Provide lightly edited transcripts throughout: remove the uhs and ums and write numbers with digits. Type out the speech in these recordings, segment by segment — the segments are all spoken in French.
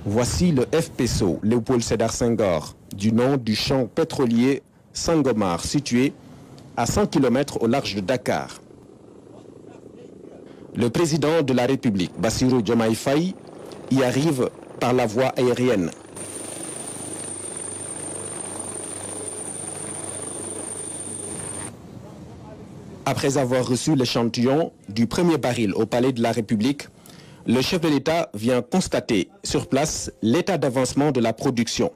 Voici le FPSO Léopold Sédar Senghor, du nom du champ pétrolier Sangomar, situé à 100 km au large de Dakar. Le président de la République, Bassirou Diomaye Faye, y arrive par la voie aérienne. Après avoir reçu l'échantillon du premier baril au Palais de la République, le chef de l'État vient constater sur place l'état d'avancement de la production.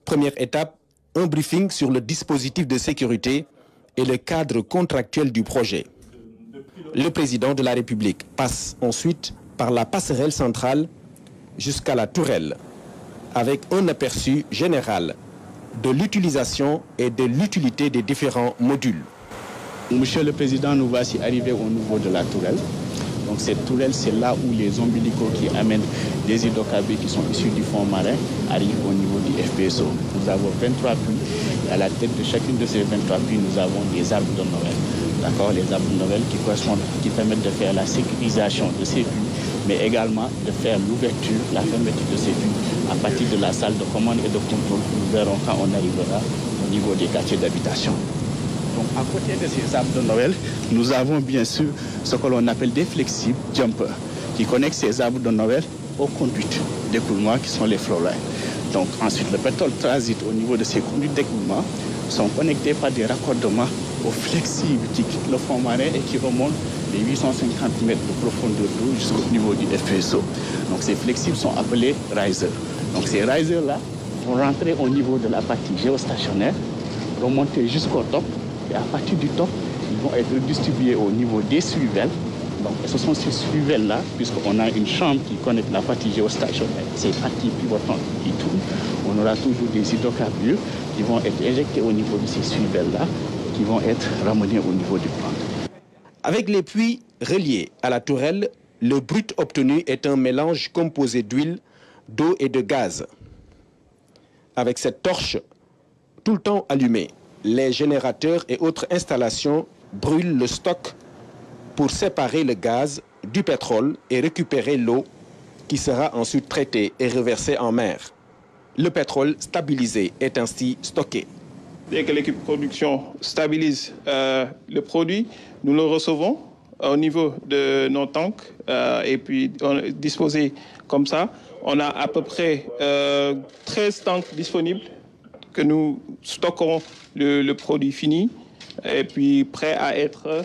Première étape, un briefing sur le dispositif de sécurité et le cadre contractuel du projet. Le président de la République passe ensuite par la passerelle centrale jusqu'à la tourelle, avec un aperçu général de l'utilisation et de l'utilité des différents modules. Monsieur le Président, nous voici arrivés au niveau de la tourelle. Donc cette tourelle, c'est là où les ombilicaux qui amènent des hydrocarbures qui sont issus du fond marin arrivent au niveau du FPSO. Nous avons 23 puits. À la tête de chacune de ces 23 puits, nous avons des arbres de Noël. D'accord, les arbres de Noël qui permettent de faire la sécurisation de ces puits, mais également de faire l'ouverture, la fermeture de ces puits à partir de la salle de commande et de contrôle que nous verrons quand on arrivera au niveau des quartiers d'habitation. Donc, à côté de ces arbres de Noël, nous avons bien sûr ce que l'on appelle des flexibles jumpers qui connectent ces arbres de Noël aux conduites d'écoulement qui sont les flowlines. Donc ensuite, le pétrole transite au niveau de ces conduites d'écoulement, sont connectés par des raccordements aux flexibles qui quittent le fond marin et qui remontent les 850 mètres de profondeur d'eau jusqu'au niveau du FPSO. Donc ces flexibles sont appelés risers. Donc ces risers-là vont rentrer au niveau de la partie géostationnaire, remonter jusqu'au top. Et à partir du top, ils vont être distribués au niveau des suivelles. Donc, ce sont ces suivelles-là, puisqu'on a une chambre qui connecte la partie géostationnaire, ces parties pivotantes qui tournent. On aura toujours des hydrocarbures qui vont être injectés au niveau de ces suivelles-là, qui vont être ramenés au niveau du plan. Avec les puits reliés à la tourelle, le brut obtenu est un mélange composé d'huile, d'eau et de gaz. Avec cette torche tout le temps allumée, les générateurs et autres installations brûlent le stock pour séparer le gaz du pétrole et récupérer l'eau qui sera ensuite traitée et reversée en mer. Le pétrole stabilisé est ainsi stocké. Dès que l'équipe production stabilise le produit, nous le recevons au niveau de nos tanks et puis disposés comme ça. On a à peu près 13 tanks disponibles que nous stockerons le produit fini et puis prêt à être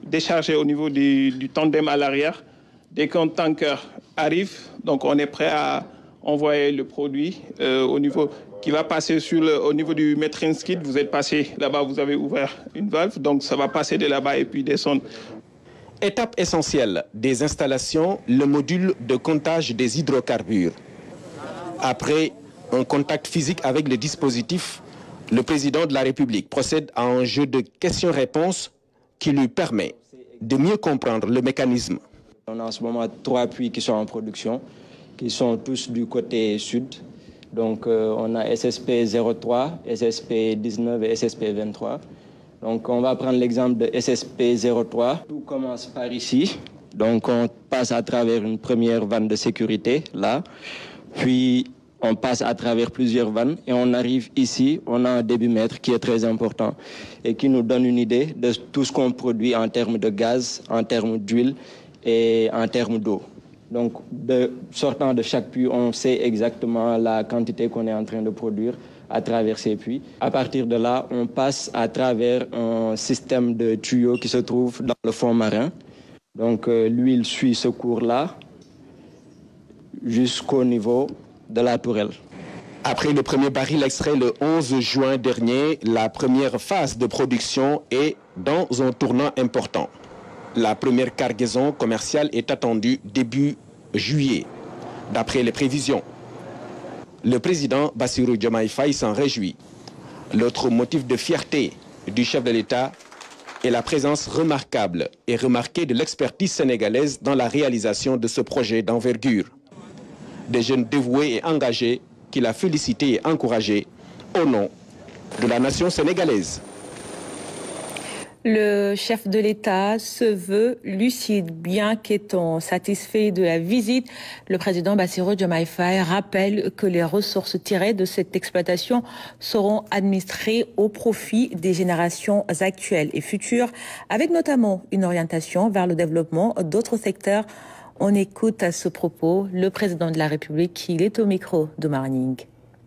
déchargé au niveau du tandem à l'arrière. Dès qu'un tanker arrive, donc on est prêt à envoyer le produit au niveau qui va passer au niveau du metering skid. Vous êtes passé là-bas, vous avez ouvert une valve, donc ça va passer de là-bas et puis descendre. Étape essentielle des installations, le module de comptage des hydrocarbures. Après un contact physique avec le dispositif, le président de la République procède à un jeu de questions-réponses qui lui permet de mieux comprendre le mécanisme. On a en ce moment 3 puits qui sont en production, qui sont tous du côté sud. Donc on a SSP 03, SSP 19 et SSP 23. Donc on va prendre l'exemple de SSP 03. Tout commence par ici. Donc on passe à travers une première vanne de sécurité, là. Puis on passe à travers plusieurs vannes et on arrive ici, on a un débitmètre qui est très important et qui nous donne une idée de tout ce qu'on produit en termes de gaz, en termes d'huile et en termes d'eau. Donc, sortant de chaque puits, on sait exactement la quantité qu'on est en train de produire à travers ces puits. À partir de là, on passe à travers un système de tuyaux qui se trouve dans le fond marin. Donc, l'huile suit ce cours-là jusqu'au niveau de la tourelle. Après le premier baril extrait le 11 juin dernier, la première phase de production est dans un tournant important. La première cargaison commerciale est attendue début juillet, d'après les prévisions. Le président Bassirou Diomaye Faye s'en réjouit. L'autre motif de fierté du chef de l'État est la présence remarquable et remarquée de l'expertise sénégalaise dans la réalisation de ce projet d'envergure. Des jeunes dévoués et engagés qu'il a félicités et encouragés au nom de la nation sénégalaise. Le chef de l'État se veut lucide, bien qu'étant satisfait de la visite. Le président Bassirou Diomaye Faye rappelle que les ressources tirées de cette exploitation seront administrées au profit des générations actuelles et futures, avec notamment une orientation vers le développement d'autres secteurs. On écoute à ce propos le président de la République. Il est au micro de Morning.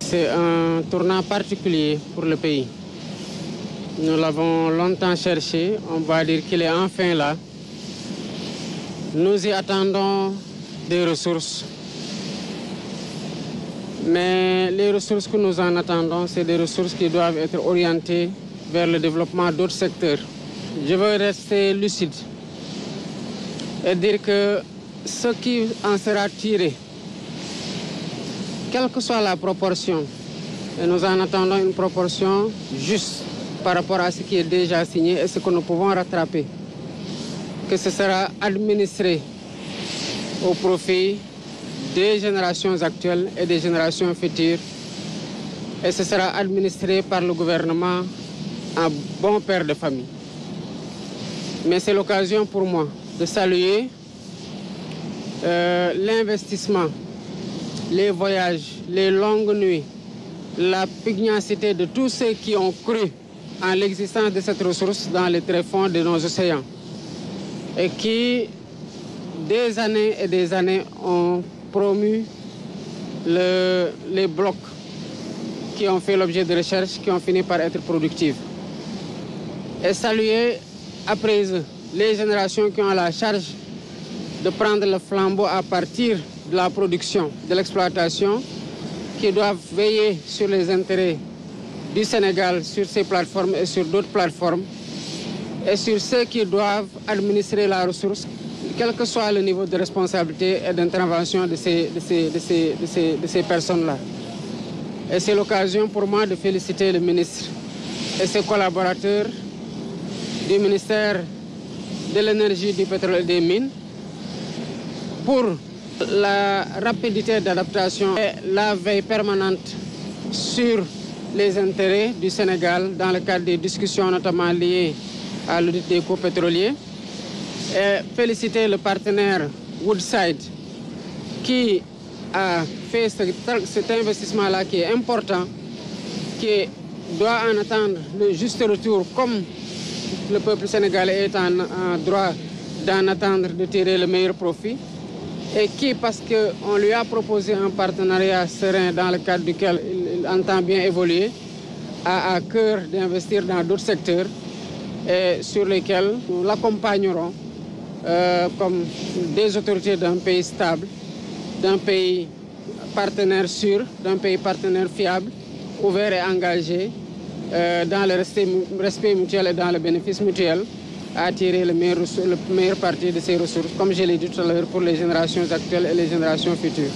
C'est un tournant particulier pour le pays. Nous l'avons longtemps cherché, on va dire qu'il est enfin là. Nous y attendons des ressources. Mais les ressources que nous en attendons, c'est des ressources qui doivent être orientées vers le développement d'autres secteurs. Je veux rester lucide et dire que ce qui en sera tiré, quelle que soit la proportion, et nous en attendons une proportion juste par rapport à ce qui est déjà signé et ce que nous pouvons rattraper, que ce sera administré au profit des générations actuelles et des générations futures, et ce sera administré par le gouvernement en bon père de famille. Mais c'est l'occasion pour moi de saluer l'investissement, les voyages, les longues nuits, la pugnacité de tous ceux qui ont cru en l'existence de cette ressource dans les tréfonds de nos océans et qui, des années et des années, ont promu les blocs qui ont fait l'objet de recherches, qui ont fini par être productifs. Et saluer après eux les générations qui ont la charge de prendre le flambeau à partir de la production, de l'exploitation, qui doivent veiller sur les intérêts du Sénégal, sur ces plateformes et sur d'autres plateformes, et sur ceux qui doivent administrer la ressource, quel que soit le niveau de responsabilité et d'intervention de ces personnes-là. Et c'est l'occasion pour moi de féliciter le ministre et ses collaborateurs du ministère de l'Énergie, du Pétrole et des Mines pour la rapidité d'adaptation et la veille permanente sur les intérêts du Sénégal dans le cadre des discussions notamment liées à l'audit des cours pétroliers. Et féliciter le partenaire Woodside qui a fait cet investissement-là qui est important, qui doit en attendre le juste retour comme le peuple sénégalais est en droit d'en attendre, de tirer le meilleur profit. Et qui, parce qu'on lui a proposé un partenariat serein dans le cadre duquel il entend bien évoluer, a à cœur d'investir dans d'autres secteurs et sur lesquels nous l'accompagnerons comme des autorités d'un pays stable, d'un pays partenaire sûr, d'un pays partenaire fiable, ouvert et engagé dans le respect mutuel et dans le bénéfice mutuel, à tirer le meilleur parti de ces ressources, comme je l'ai dit tout à l'heure, pour les générations actuelles et les générations futures.